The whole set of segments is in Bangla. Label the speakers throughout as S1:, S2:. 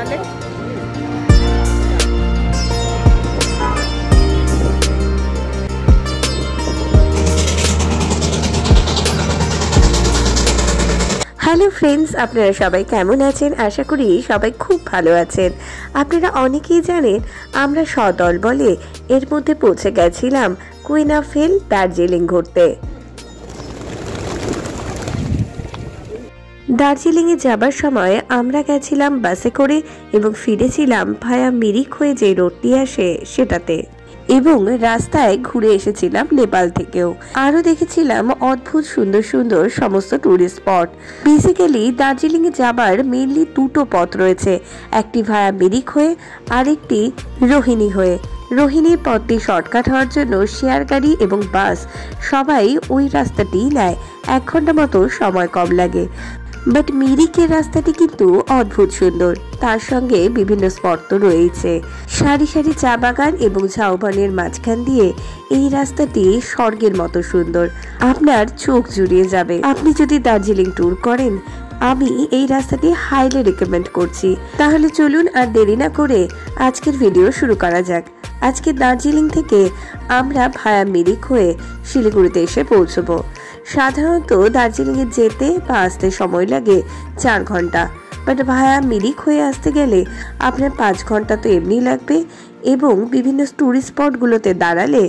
S1: তাহলে
S2: হ্যালো ফ্রেন্ডস, আপনারা সবাই কেমন আছেন? আশা করি সবাই খুব ভালো আছেন। আপনারা অনেকেই জানেন আমরা সদল বলে এর মধ্যে পৌঁছে গেছিলাম কুইন অফ হিল দার্জিলিং ঘুরতে। দার্জিলিংয়ে যাবার সময় আমরা গেছিলাম বাসে করে এবং ফিরেছিলাম ভায়া মিরিক হয়ে যে রোডটি আসে সেটাতে, এবং রাস্তায় ঘুরে এসেছিলাম নেপাল থেকেও। আরো দেখেছিলাম অদ্ভুত সুন্দর সুন্দর সমস্ত টুরিস্ট স্পট। বেসিক্যালি দার্জিলিং এ যাবার মেইনলি দুটো পথ রয়েছে, একটি ভায়া মিরিক হয়ে আর একটি রোহিণী হয়ে। রোহিণীর পথটি শর্টকাট হওয়ার জন্য শেয়ার গাড়ি এবং বাস সবাই ওই রাস্তাটি নেয়, 1 ঘন্টা মতো সময় কম লাগে। বাট মিরিকের রাস্তাটি কিন্তু অদ্ভুত সুন্দর, তার সঙ্গে বিভিন্ন স্পট তো রয়েছে। সারি সারি চা বাগান এবং ঝাউবনের মাঝখান দিয়ে এই রাস্তাটি স্বর্গের মতো সুন্দর, আপনার চোখ জুড়িয়ে যাবে। আপনি যদি দার্জিলিং ট্যুর করেন, আমি এই রাস্তাটি হাইলি রেকমেন্ড করছি। তাহলে চলুন আর দেরি না করে আজকের ভিডিও শুরু করা যাক। আজকে দার্জিলিং থেকে আমরা ভায়া মিরিক হয়ে শিলিগুড়িতে এসে পৌঁছবো। সাধারণত দার্জিলিংয়ে যেতে বা আসতে সময় লাগে 4 ঘন্টা, বাট ভায়া মিরিক হয়ে আসতে গেলে আপনার 5 ঘন্টা তো এমনি লাগবে, এবং বিভিন্ন টুরিস্ট স্পটগুলোতে দাঁড়ালে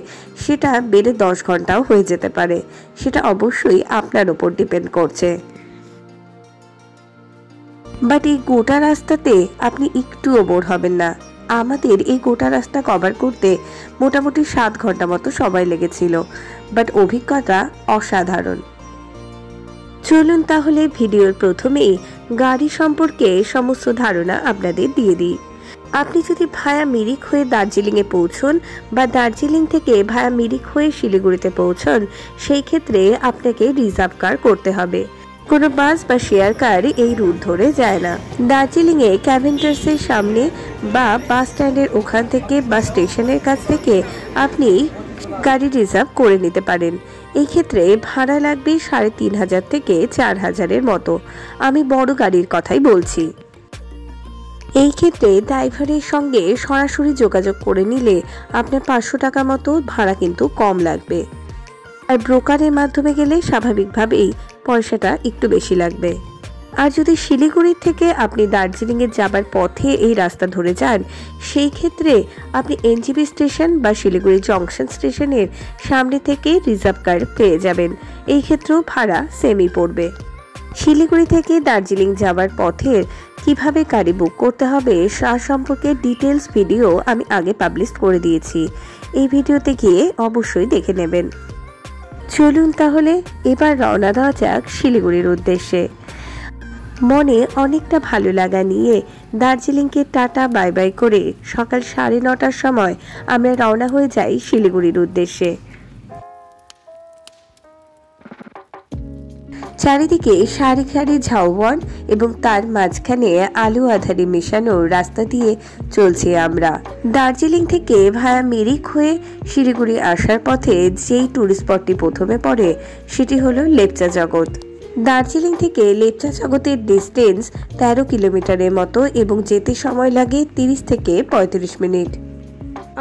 S2: সেটা বেড়ে 10 ঘন্টাও হয়ে যেতে পারে। সেটা অবশ্যই আপনার ওপর ডিপেন্ড করছে। বাট এই গোটা রাস্তাতে আপনি একটুও বোর হবেন না। আমাদের এই গোটা রাস্তা কভার করতে মোটামুটি 7 ঘন্টা মতো সময় লেগেছিল, বাট অভিজ্ঞতা অসাধারণ। চলুন তাহলে ভিডিওর প্রথমেই গাড়ি সম্পর্কে সমস্ত ধারণা আপনাদের দিয়ে দিই। আপনি যদি ভায়া মিরিক হয়ে দার্জিলিংয়ে পৌঁছন বা দার্জিলিং থেকে ভায়া মিরিক হয়ে শিলিগুড়িতে পৌঁছন, সেই ক্ষেত্রে আপনাকে রিজার্ভ কার করতে হবে। কোনো বাস বা শেয়ার কার এই রুট ধরে যায় না। দার্জিলিংয়ে ক্যাভেন্টার্সের সামনে বা বাস স্ট্যান্ডের ওখান থেকে বা স্টেশনের কাছ থেকে আপনি গাড়ি রিজার্ভ করে নিতে পারেন। এই ক্ষেত্রে ভাড়া লাগবে 3500 থেকে 4000-এর মতো। আমি বড় গাড়ির কথাই বলছি। এই ক্ষেত্রে ড্রাইভারের সঙ্গে সরাসরি যোগাযোগ করে নিলে আপনার 500 টাকা মতো ভাড়া কিন্তু কম লাগবে। আর ব্রোকারের মাধ্যমে গেলে স্বাভাবিকভাবেই পয়সাটা একটু বেশি লাগবে। আর যদি শিলিগুড়ি থেকে আপনি দার্জিলিংয়ে যাবার পথে এই রাস্তা ধরে যান, সেই ক্ষেত্রে আপনি এনজিবি স্টেশন বা শিলিগুড়ি জংশন স্টেশনের সামনে থেকে রিজার্ভ কার পেয়ে যাবেন। এই ক্ষেত্রেও ভাড়া সেমই পড়বে। শিলিগুড়ি থেকে দার্জিলিং যাবার পথের কিভাবে গাড়ি বুক করতে হবে তার সম্পর্কে ডিটেলস ভিডিও আমি আগে পাবলিশ করে দিয়েছি, এই ভিডিওতে গিয়ে অবশ্যই দেখে নেবেন। চলুন তাহলে এবার রওনা দেওয়া যাক শিলিগুড়ির উদ্দেশ্যে। মনে অনেকটা ভালো লাগা নিয়ে দার্জিলিংকে টাটা বাই বাই করে সকাল 9:30টার সময় আমরা রওনা হয়ে যাই শিলিগুড়ির উদ্দেশ্যে। চারিদিকে সারি সারি ঝাউবন এবং তার মাঝখানে আলু আধারি মেশানো রাস্তা দিয়ে চলছি আমরা। দার্জিলিং থেকে ভায়া মিরিক হয়ে শিলিগুড়ি আসার পথে যেই টুরিস্ট স্পটটি প্রথমে পড়ে সেটি হলো লেপচা জগৎ। দার্জিলিং থেকে লেপচা জগতের ডিস্টেন্স 13 কিলোমিটারের মতো এবং যেতে সময় লাগে 30 থেকে 35 মিনিট।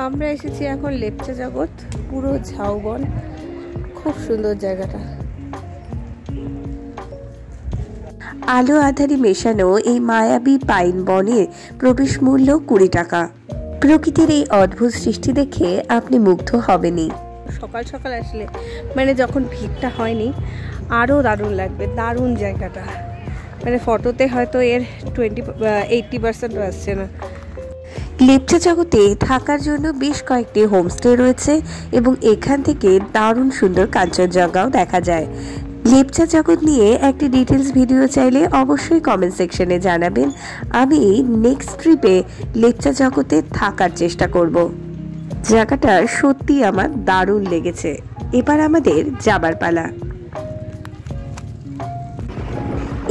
S1: আমরা এসেছি এখন লেপচা জগৎ, পুরো ঝাউবন, খুব সুন্দর জায়গাটা।
S2: আলো আধারি মেশানো এই মায়াবী পাইন বনের প্রবেশ মূল্য 20 টাকা। প্রকৃতির এই অদ্ভুত সৃষ্টি দেখে আপনি মুগ্ধ হবেনই।
S1: সকাল সকাল আসলে মানে যখন ভিড়টা হয়নি আরও দারুণ লাগবে। দারুণ জায়গাটা, মানে ফটোতে হয়তো এর 80% আসছে না।
S2: লেপচা জগতে থাকার জন্য বেশ কয়েকটি হোমস্টে রয়েছে এবং এখান থেকে দারুণ সুন্দর কাঞ্চনজঙ্ঘাও দেখা যায়। লেপচা জগৎ নিয়ে একটি ডিটেলস ভিডিও চাইলে অবশ্যই কমেন্ট সেকশনে জানাবেন। আমি নেক্সট ট্রিপে লেপচা জগতে থাকার চেষ্টা করব। জায়গাটা সত্যি আমার দারুণ লেগেছে। এবার আমাদের যাবার পালা।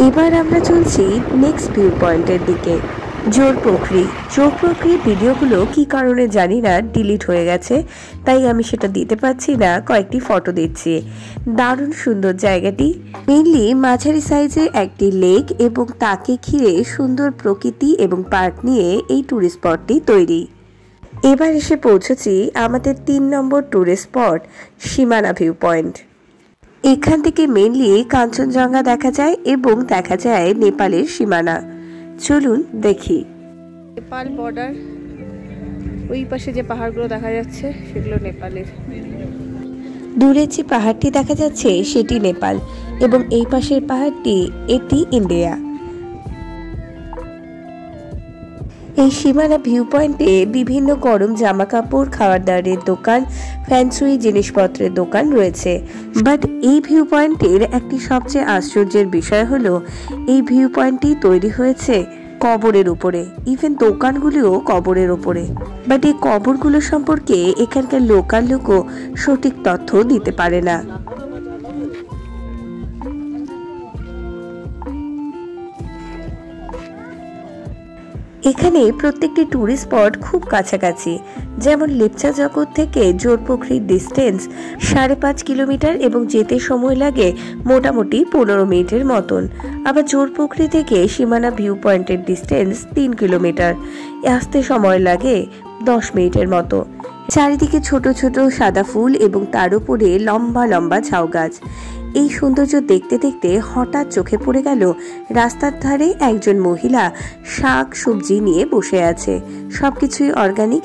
S2: এবার আমরা চলছি নেক্সট ভিউ পয়েন্টের দিকে। জোরপোখরি ভিডিওগুলো কি কারণে জানি না ডিলিট হয়ে গেছে, তাই আমি সেটা দিতে পারছি না। কয়েকটি ফটো দিচ্ছি। দারুণ সুন্দর জায়গাটি। মেইনলি মাঝারি সাইজের একটি লেক এবং তাকে ঘিরে সুন্দর প্রকৃতি এবং পার্ক নিয়ে এই ট্যুরিস্ট স্পটটি তৈরি। এবার এসে পৌঁছেছি আমাদের 3 নম্বর ট্যুরিস্ট স্পট সীমানা ভিউ পয়েন্ট। এখান থেকে মেইনলি কাঞ্চনজঙ্ঘা দেখা যায় এবং দেখা যায় নেপালের সীমানা। চলুন দেখি।
S1: নেপাল বর্ডার, ওই পাশে যে পাহাড়গুলো দেখা যাচ্ছে সেগুলো নেপালের।
S2: দূরে যে পাহাড়টি দেখা যাচ্ছে সেটি নেপাল এবং এই পাশের পাহাড়টি এটি ইন্ডিয়া। এই সীমানা ভিউ পয়েন্টে বিভিন্ন গরম জামা কাপড়, খাবার দাবারের দোকান, ফ্যান্সি জিনিসপত্রের দোকান রয়েছে। বাট এই ভিউ পয়েন্টের একটি সবচেয়ে আশ্চর্যের বিষয় হলো এই ভিউ পয়েন্টটি তৈরি হয়েছে কবরের উপরে। ইভেন দোকানগুলিও কবরের উপরে। বাট এই কবরগুলো সম্পর্কে এখানকার লোকাল লোকও সঠিক তথ্য দিতে পারে না। এখানে প্রত্যেকটি ট্যুরিস্ট স্পট খুব কাছাকাছি। যেমন লেপচা জগৎ থেকে জোরপোখরির ডিস্টেন্স 5.5 কিলোমিটার এবং যেতে সময় লাগে মোটামুটি 15 মিনিটের মতন। আবার জোরপোখরি থেকে সীমানা ভিউ পয়েন্টের ডিস্টেন্স 3 কিলোমিটার, আসতে সময় লাগে 10 মিনিটের মতো। চারিদিকে ছোট ছোট সাদা ফুল এবং তার উপরে লম্বা লম্বা ঝাউ গাছ। এই সৌন্দর্য দেখতে দেখতে হঠাৎ চোখে পড়ে গেল রাস্তার ধারে একজন মহিলা শাক সবজি নিয়ে বসে আছে। সবকিছুই অর্গানিক,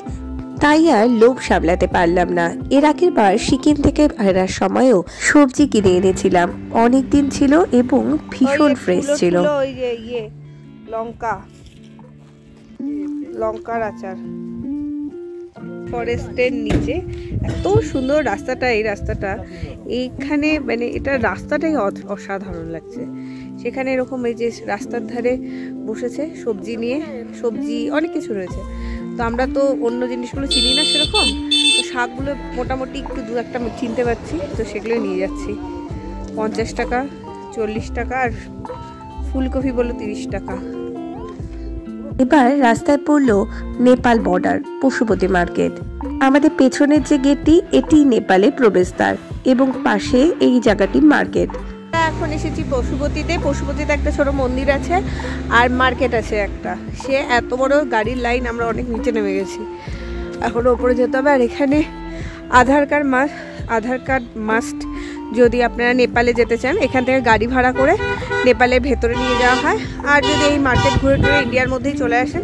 S2: তাই আর লোভ সামলাতে পারলাম না। এর আগের বার সিকিম থেকে ফেরার সময়ও সবজি কিনে এনেছিলাম। অনেক দিন ছিল এবং ভীষণ ফ্রেশ ছিল।
S1: ওই যে লঙ্কার আচার। ফরেস্টের নিচে এত সুন্দর রাস্তাটা, এই রাস্তাটা এইখানে মানে এটা রাস্তাটাই অসাধারণ লাগছে। সেখানে এরকম এই যে রাস্তার ধারে বসেছে সবজি নিয়ে, সবজি অনেক কিছু রয়েছে। তো আমরা তো অন্য জিনিসগুলো চিনি না সেরকম, তো শাকগুলো মোটামুটি একটু দু একটা চিনতে পারছি, তো সেগুলো নিয়ে যাচ্ছি। 50 টাকা, 40 টাকা, আর ফুলকপি বললো 30 টাকা।
S2: এবার রাস্তায় পড়লো নেপাল বর্ডার পশুপতি মার্কেট। আমাদের পেছনের যে গেটটি এটি নেপালের প্রবেশদ্বার এবং পাশে এই জায়গাটি মার্কেট।
S1: এখন এসেছি পশুপতিতে। পশুপতিতে একটা ছোট মন্দির আছে আর মার্কেট আছে একটা। সে এত বড় গাড়ির লাইন, আমরা অনেক নিচে নেমে গেছি, এখনো ওপরে যেতে হবে। আর এখানে আধার কার্ড মাস্ট যদি আপনারা নেপালে যেতে চান। এখান থেকে গাড়ি ভাড়া করে নেপালের ভেতরে নিয়ে যাওয়া হয়। আর যদি এই মার্কেট ঘুরে টুরে ইন্ডিয়ার মধ্যেই চলে আসেন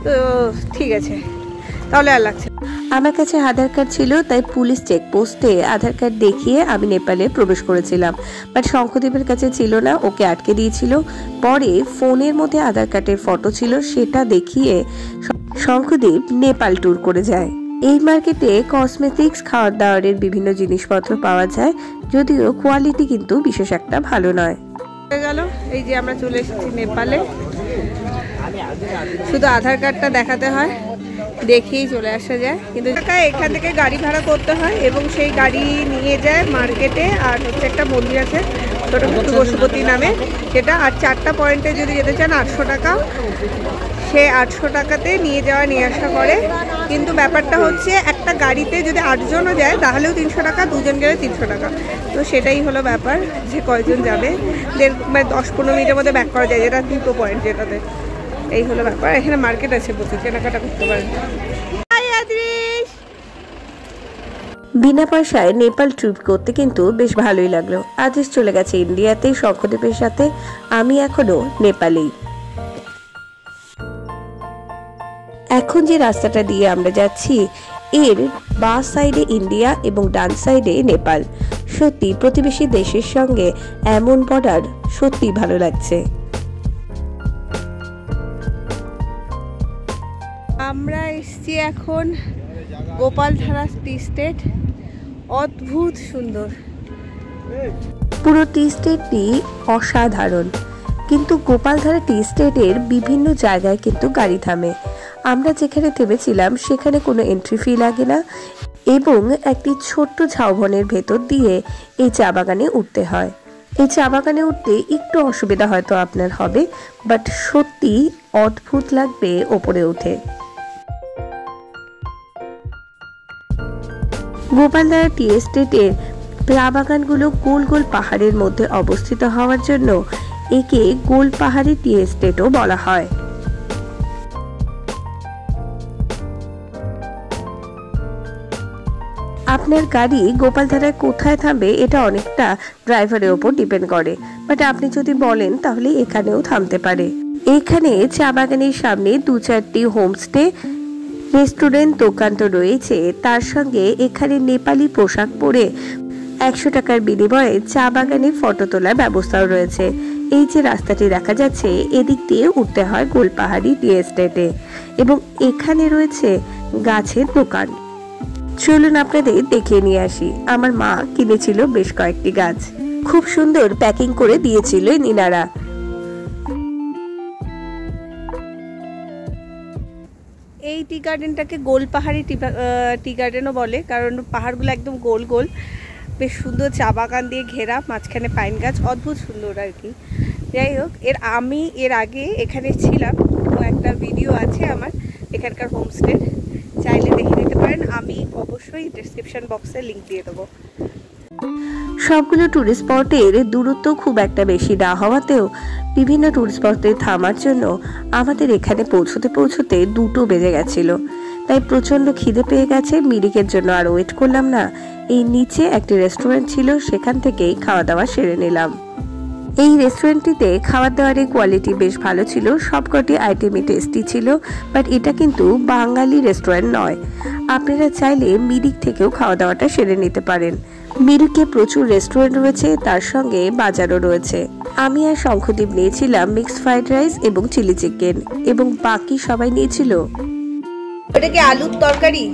S1: তো ঠিক আছে, তাহলে আর লাগছে।
S2: আমার কাছে আধার কার্ড ছিল, তাই পুলিশ চেকপোস্টে আধার কার্ড দেখিয়ে আমি নেপালে প্রবেশ করেছিলাম। বাট শঙ্খদেবের কাছে ছিল না, ওকে আটকে দিয়েছিল। পরে ফোনের মধ্যে আধার কার্ডের ফটো ছিল, সেটা দেখিয়ে শঙ্খদেব নেপাল ট্যুর করে যায়। এই মার্কেটে কসমেটিক্স, খাওয়ার দাওয়ারের বিভিন্ন জিনিসপত্র পাওয়া যায়, যদিও কোয়ালিটি কিন্তু বিশেষ একটা ভালো নয়।
S1: গেল এই যে আমরা চলে এসেছি নেপালে। শুধু আধার কার্ডটা দেখাতে হয়, দেখেই চলে আসা যায়। কিন্তু এখান থেকে গাড়ি ভাড়া করতে হয় এবং সেই গাড়ি নিয়ে যায় মার্কেটে। আর হচ্ছে একটা মন্দির আছে ছোট পশুপতি নামে, সেটা। আর 4টা পয়েন্টে যদি যেতে চান 800 টাকা। সে 800 টাকাতে নিয়ে আসা করে। কিন্তু ব্যাপারটা হচ্ছে একটা গাড়িতে যদি 8 জনও যায় তাহলেও 300 টাকা, 2 জন গেলে 300 টাকা। তো সেটাই হলো ব্যাপার যে কয়জন যাবে। 10-15 মিনিটের মধ্যে ব্যাক করা যায়, যেটা 2 পয়েন্ট যেটাতে। এই হলো ব্যাপার। এখানে মার্কেট আছে, প্রচুর কেনাকাটা করতে পারেন।
S2: বিনা পয়সায় নেপাল ট্রিপ করতে কিন্তু বেশ ভালোই লাগলো। আদেশ চলে গেছে ইন্ডিয়াতে শঙ্খদেবের সাথে, আমি এখনো নেপালেই। এখন যে রাস্তাটা দিয়ে আমরা যাচ্ছি এর বাঁ সাইডে ইন্ডিয়া এবং ডান সাইডে নেপাল। সত্যি প্রতিবেশী দেশের সঙ্গে এমন বর্ডার সত্যি ভালো লাগছে।
S1: আমরা এসছি এখন গোপালধারা টি স্টেট। অদ্ভুত সুন্দর,
S2: পুরো টি স্টেটটি অসাধারণ। কিন্তু গোপালধারা টি স্টেটের বিভিন্ন জায়গায় কিন্তু গাড়ি থামে। আমরা যেখানে থেমেছিলাম সেখানে কোনো এন্ট্রি ফি লাগে না এবং একটি ছোট্ট ঝাউবনের ভেতর দিয়ে এই চা বাগানে উঠতে হয়। এই চা বাগানে উঠতে একটু অসুবিধা হয়তো আপনার হবে, বাট সত্যি অদ্ভুত লাগবে ওপরে উঠে। গোপালধারা টি এস্টেটের চা বাগানগুলো গোল গোল পাহাড়ের মধ্যে অবস্থিত হওয়ার জন্য একে গোল পাহাড়ি টি এস্টেটও বলা হয়। আপনার গাড়ি গোপালধারায় কোথায় থামবে এটা অনেকটা ড্রাইভারের ওপর ডিপেন্ড করে, বাট আপনি যদি বলেন তাহলে এখানেও থামতে পারে। এখানে চা বাগানের সামনে 2-4টি হোমস্টে, রেস্টুরেন্ট, দোকান তো রয়েছে, তার সঙ্গে এখানে নেপালি পোশাক পরে 100 টাকার বিনিময়ে চা বাগানে ফটো তোলার ব্যবস্থাও রয়েছে। এই যে রাস্তাটি দেখা যাচ্ছে এদিক দিয়ে উঠতে হয় গোলপাহাড়ি টি এস্টেটে, এবং এখানে রয়েছে গাছের দোকান। চলুন আপনাদের দেখিয়ে নিয়ে আসি। আমার মা কিনেছিল বেশ কয়েকটি গাছ, খুব সুন্দর প্যাকিং করে দিয়েছিল নিনারা।
S1: এই টি গার্ডেনটাকে গোল পাহাড়ি টি গার্ডেনও বলে, কারণ পাহাড়গুলো একদম গোল গোল, বেশ সুন্দর চা বাগান দিয়ে ঘেরা, মাঝখানে পাইন গাছ, অদ্ভুত সুন্দর আর কি। যাই হোক, আমি এর আগে এখানে ছিলাম, তো একটা ভিডিও আছে আমার এখানকার হোমস্টের, চাইলে দেখে নিতে পারেন। আমি অবশ্যই ডেসক্রিপশন বক্সে লিংক দিয়ে দেবো।
S2: সবগুলো টুরিস্ট স্পটের দূরত্ব খুব একটা বেশি না হওয়াতেও বিভিন্ন টুরিস্ট স্পটে থামার জন্য আমাদের এখানে পৌঁছতে 2টো বেজে গেছিল। তাই প্রচণ্ড খিদে পেয়ে গেছে, মিরিকের জন্য আর ওয়েট করলাম না। এই নিচে একটি রেস্টুরেন্ট ছিল, সেখান থেকেই খাওয়া দাওয়া সেরে নিলাম। এই রেস্টুরেন্টটিতে খাবার দাবারের কোয়ালিটি বেশ ভালো ছিল, সবকটি আইটেমই টেস্টি ছিল, বাট এটা কিন্তু বাঙালি রেস্টুরেন্ট নয়। আপনারা চাইলে মিরিক থেকেও খাওয়া দাওয়াটা সেরে নিতে পারেন। মিরিকে প্রচুর রেস্টুরেন্ট রয়েছে, তার সঙ্গে বাজারও রয়েছে। আমি আর শঙ্খদীপ নিয়েছিলাম মিক্সড ফ্রাইড রাইস এবং চিলি চিকেন, এবং বাকি সবাই নিয়েছিল
S1: এটা কি আলুর তরকারি,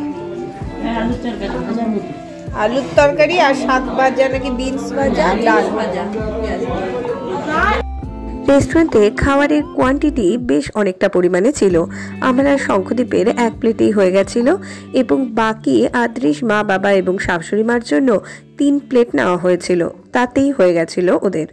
S1: আলুর তরকারি আর শাক ভাজা নাকি বিনস ভাজা, ডাল ভাজা।
S2: রেস্টুরেন্টে খাবারের কোয়ান্টিটি বেশ অনেকটা পরিমাণে ছিল। আমরা শঙ্খদীপের 1 প্লেটেই হয়ে গেছিল, এবং বাকি আদ্রিশ, মা, বাবা এবং শাশুড়ি মার জন্য 3 প্লেট নেওয়া হয়েছিল, তাতেই হয়ে গেছিল ওদের।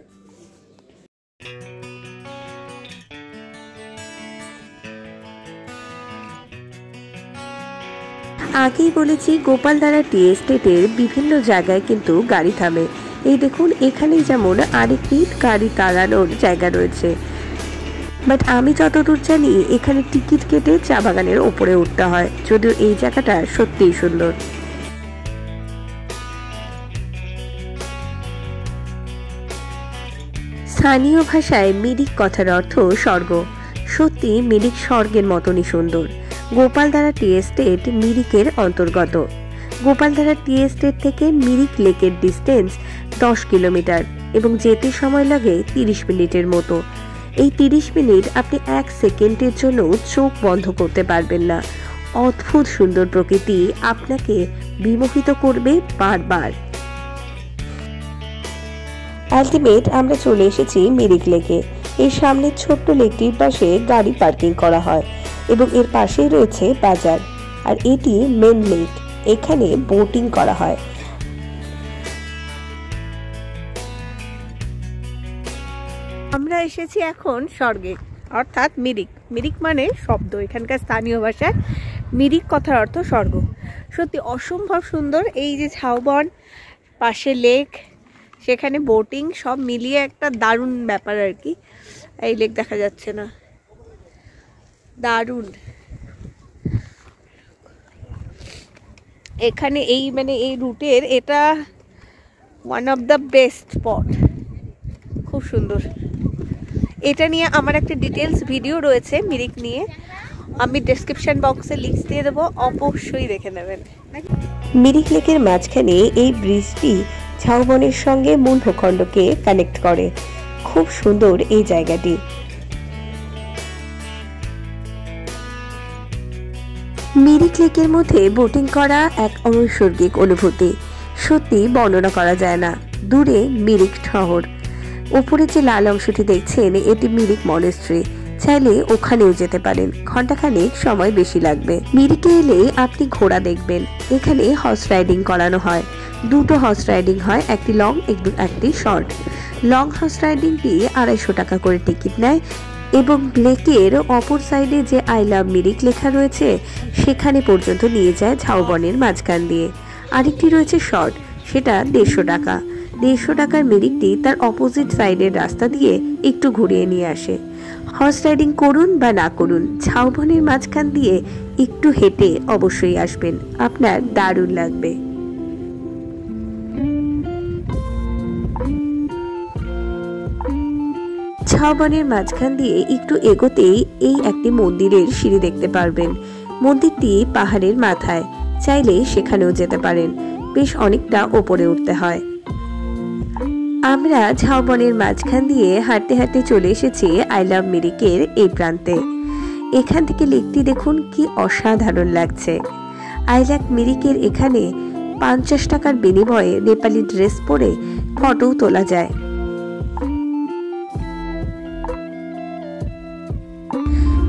S2: আগেই বলেছি গোপালধারা টি এস্টেটের বিভিন্ন জায়গায় কিন্তু গাড়ি থামে। এই দেখুন, এখানেই যেমন আরেকটি গাড়ি দাঁড়ানোর জায়গা রয়েছে, বাট আমি যতদূর জানি এখানে টিকিট কেটে চা বাগানের ওপরে উঠতে হয়, যদিও এই জায়গাটা সত্যিই সুন্দর। স্থানীয় ভাষায় মিরিক কথার অর্থ স্বর্গ। সত্যি মিরিক স্বর্গের মতনই সুন্দর। গোপালধারা টি এস্টেট মিরিকের অন্তর্গত। গোপালধারা টি এস্টেট থেকে মিরিক লেকের ডিস্টেন্স 10 কিলোমিটার, এবং যেতে সময় লাগে 30 মিনিটের মতো। এই 30 মিনিট আপনি 1 সেকেন্ডের জন্য চোখ বন্ধ করতে পারবেন না। অদ্ভুত সুন্দর প্রকৃতি আপনাকে বিমোহিত করবে বারবার। আলটিমেট আমরা চলে এসেছি মিরিক লেকে। এর সামনে ছোট্ট লেকটির পাশে গাড়ি পার্কিং করা হয়, এবং এর পাশেই রয়েছে বাজার, আর এটি মেন লেক। এখানে বোটিং করা হয়।
S1: আমরা এসেছি এখন স্বর্গে, অর্থাৎ মিরিক। মিরিক মানে শব্দ, এখানকার স্থানীয় ভাষায় মিরিক কথার অর্থ স্বর্গ। সত্যি অসম্ভব সুন্দর। এই যে ঝাউবন, পাশে লেক, সেখানে বোটিং, সব মিলিয়ে একটা দারুণ ব্যাপার আর কি। এই লেক দেখা যাচ্ছে না, দারুণ। এখানে এই এই রুটের এটা one of the best spot, খুব সুন্দর। এটা নিয়ে আমার একটা ডিটেলস ভিডিও রয়েছে মিরিক নিয়ে, আমি ডেসক্রিপশন বক্সে লিংক দিয়ে দেবো, অবশ্যই দেখে নেবেন।
S2: মিরিক লেকের মাঝখানে এই ব্রিজটি ঝাউবনের সঙ্গে মূল ভূখণ্ডকে কানেক্ট করে। খুব সুন্দর এই জায়গাটি। মিরিক লেকের মধ্যে বোটিং করা এক ঐশ্বর্যিক অনুভূতি, সত্যি বর্ণনা করা যায় না। দূরে মিরিক শহর, উপরে যে লাল অংশটি দেখছেন এটি মিরিক মনেস্ট্রি। চাইলে ওখানেও যেতে পারেন, ঘন্টাখানেক সময় বেশি লাগবে। মিরিকে এলে আপনি ঘোড়া দেখবেন। এখানে হর্স রাইডিং করানো হয়, 2টো হর্স রাইডিং হয়, একটি লং একটি শর্ট। লং হর্স রাইডিংটি 250 টাকা করে টিকিট নেয়, এবং ব্লেকের অপর সাইডে যে আই লাভ মিরিক লেখা রয়েছে সেখানে পর্যন্ত নিয়ে যায় ঝাউবনের মাঝখান দিয়ে। আরেকটি রয়েছে শর্ট, সেটা 150 টাকা। 150 টাকার মিরিকটি তার অপোজিট সাইডের রাস্তা দিয়ে একটু ঘুরিয়ে নিয়ে আসে। হর্স রাইডিং করুন বা না করুন, ঝাউবনের মাঝখান দিয়ে একটু হেঁটে অবশ্যই আসবেন, আপনার দারুণ লাগবে। ঝাউবনের মাঝখান দিয়ে একটু এগোতেই এই একটি মন্দিরের সিঁড়ি দেখতে পারবেন। মন্দিরটি পাহাড়ের মাথায়, চাইলে সেখানেও যেতে পারেন, বেশ অনেকটা ওপরে উঠতে হয়। আমরা ঝাউবনের মাঝখান দিয়ে হাঁটতে হাঁটতে চলে এসেছি আই লাভ মিরিকের এই প্রান্তে। এখান থেকে লেকটি দেখুন কি অসাধারণ লাগছে। আই লাভ মিরিকের এখানে 50 টাকার বিনিময়ে নেপালি ড্রেস পরে ফটোও তোলা যায়।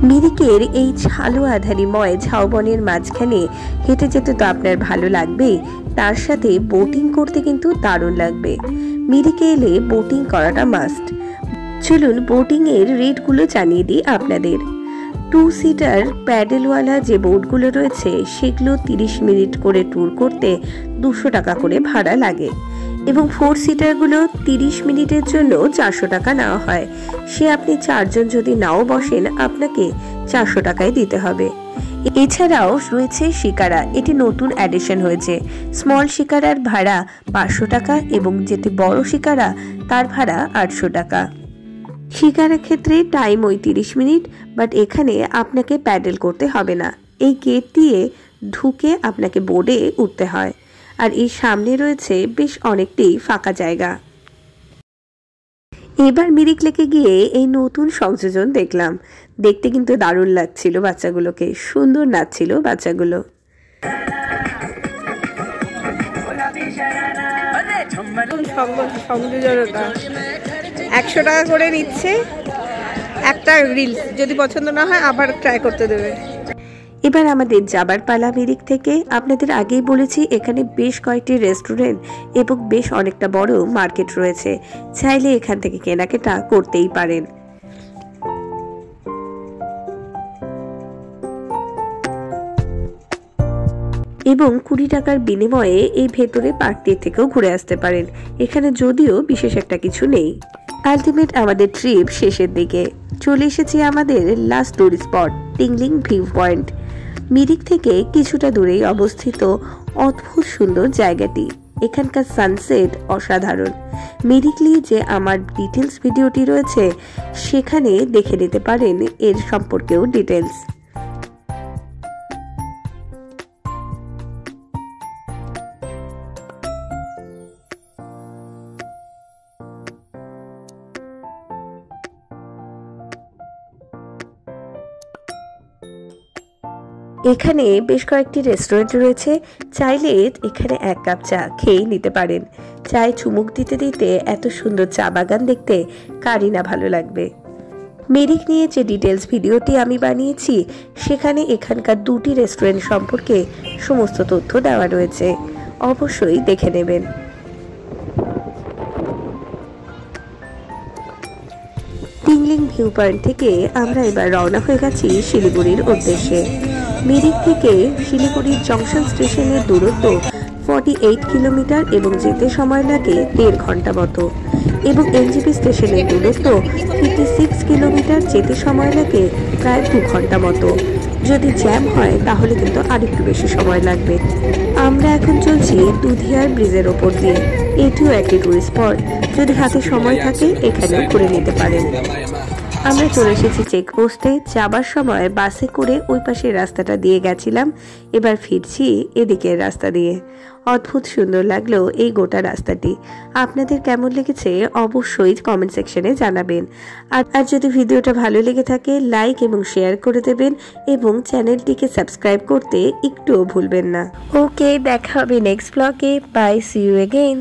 S2: মিরিকের এই ঝালু আধারিময় ঝাউবনের মাঝখানে হেঁটে যেতে তো আপনার ভালো লাগবেই, তার সাথে বোটিং করতে কিন্তু দারুণ লাগবে। মিরিকে এলে বোটিং করাটা মাস্ট। চলুন বোটিং এর রেটগুলো জানিয়ে দিই আপনাদের। 2 সিটার প্যাডেলওয়ালা যে বোটগুলো রয়েছে সেগুলো 30 মিনিট করে ট্যুর করতে 200 টাকা করে ভাড়া লাগে, এবং 4 সিটারগুলো 30 মিনিটের জন্য 400 টাকা নেওয়া হয়। সে আপনি 4 জন যদি নাও বসেন আপনাকে 400 টাকায় দিতে হবে। এছাড়াও রয়েছে শিকারা, এটি নতুন অ্যাডিশন হয়েছে। স্মল শিকারার ভাড়া 500 টাকা এবং যেটি বড় শিকারা তার ভাড়া 800 টাকা। শিকারার ক্ষেত্রে টাইম ওই 30 মিনিট, বাট এখানে আপনাকে প্যাডেল করতে হবে না, এই গেট দিয়ে ঢুকে আপনাকে বোর্ডে উঠতে হয়। আর এই সামনে রয়েছে বেশ অনেকটাই ফাঁকা জায়গা। এবার মিরিক লেকে গিয়ে এই নতুন সংযোজন দেখলাম, দেখতে কিন্তু দারুণ লাগছিল বাচ্চাগুলোকে, সুন্দর নাচছিল বাচ্চাগুলো।
S1: সংযোজনতা 100 টাকা করে নিচ্ছে একটা রিলস, যদি পছন্দ না হয় আবার ট্রাই করতে দেবে।
S2: এবার আমাদের যাবার পালা মিরিক থেকে। আপনাদের আগেই বলেছি এখানে বেশ কয়েকটি রেস্টুরেন্ট এবং বেশ অনেকটা বড় মার্কেট রয়েছে, চাইলে এখান থেকে কেনাকাটা করতেই পারেন। এবং 20 টাকার বিনিময়ে এই ভেতরে পার্কটি থেকেও ঘুরে আসতে পারেন। এখানে যদিও বিশেষ একটা কিছু নেই। আলটিমেট আমাদের ট্রিপ শেষের দিকে, চলে এসেছি আমাদের last tourist spot tingling view point. Mirik থেকে কিছুটা দূরেই অবস্থিত অদ্ভুত সুন্দর জায়গাটি। এখানকার সানসেট অসাধারণ। মিরিক নিয়ে যে আমার ডিটেলস ভিডিওটি রয়েছে সেখানে দেখে নিতে পারেন এর সম্পর্কেও ডিটেলস। এখানে বেশ কয়েকটি রেস্টুরেন্ট রয়েছে, চাইলে এখানে 1 কাপ চা খেয়েই নিতে পারেন। চায়ে চুমুক দিতে দিতে এত সুন্দর চা বাগান দেখতে কারই না ভালো লাগবে। মিরিক নিয়ে যে ডিটেলস ভিডিওটি আমি বানিয়েছি সেখানে এখানকার 2টি রেস্টুরেন্ট সম্পর্কে সমস্ত তথ্য দেওয়া রয়েছে, অবশ্যই দেখে নেবেন। টিংলিং ভিউ পয়েন্ট থেকে আমরা এবার রওনা হয়ে গেছি শিলিগুড়ির উদ্দেশ্যে। মিরিক থেকে শিলিগুড়ির জংশন স্টেশনের দূরত্ব 48 কিলোমিটার এবং যেতে সময় লাগে 1.5 ঘন্টা মতো, এবং এনজেপি স্টেশনের দূরত্ব 56 কিলোমিটার, যেতে সময় লাগে প্রায় 2 ঘন্টা মতো। যদি জ্যাম হয় তাহলে কিন্তু আরেকটু বেশি সময় লাগবে। আমরা এখন চলছি দুধিয়ার ব্রিজের ওপর দিয়ে, এটিও একটি টুরিস্ট স্পট, যদি হাতে সময় থাকে এখানেও ঘুরে নিতে পারেন। আমরা চলে এসেছি চেকপোস্টে। যাবার সময় বাসে করে ওই পাশের রাস্তাটা দিয়ে গেছিলাম, এবার ফিরছি এদিকের রাস্তা দিয়ে। অদ্ভুত সুন্দর লাগলো এই গোটা রাস্তাটি। আপনাদের কেমন লেগেছে অবশ্যই কমেন্ট সেকশনে জানাবেন। আর যদি ভিডিওটা ভালো লেগে থাকে লাইক এবং শেয়ার করে দেবেন, এবং চ্যানেলটিকে সাবস্ক্রাইব করতে একটুও ভুলবেন না। ওকে, দেখা হবে নেক্সট ব্লগে। Bye, see you again.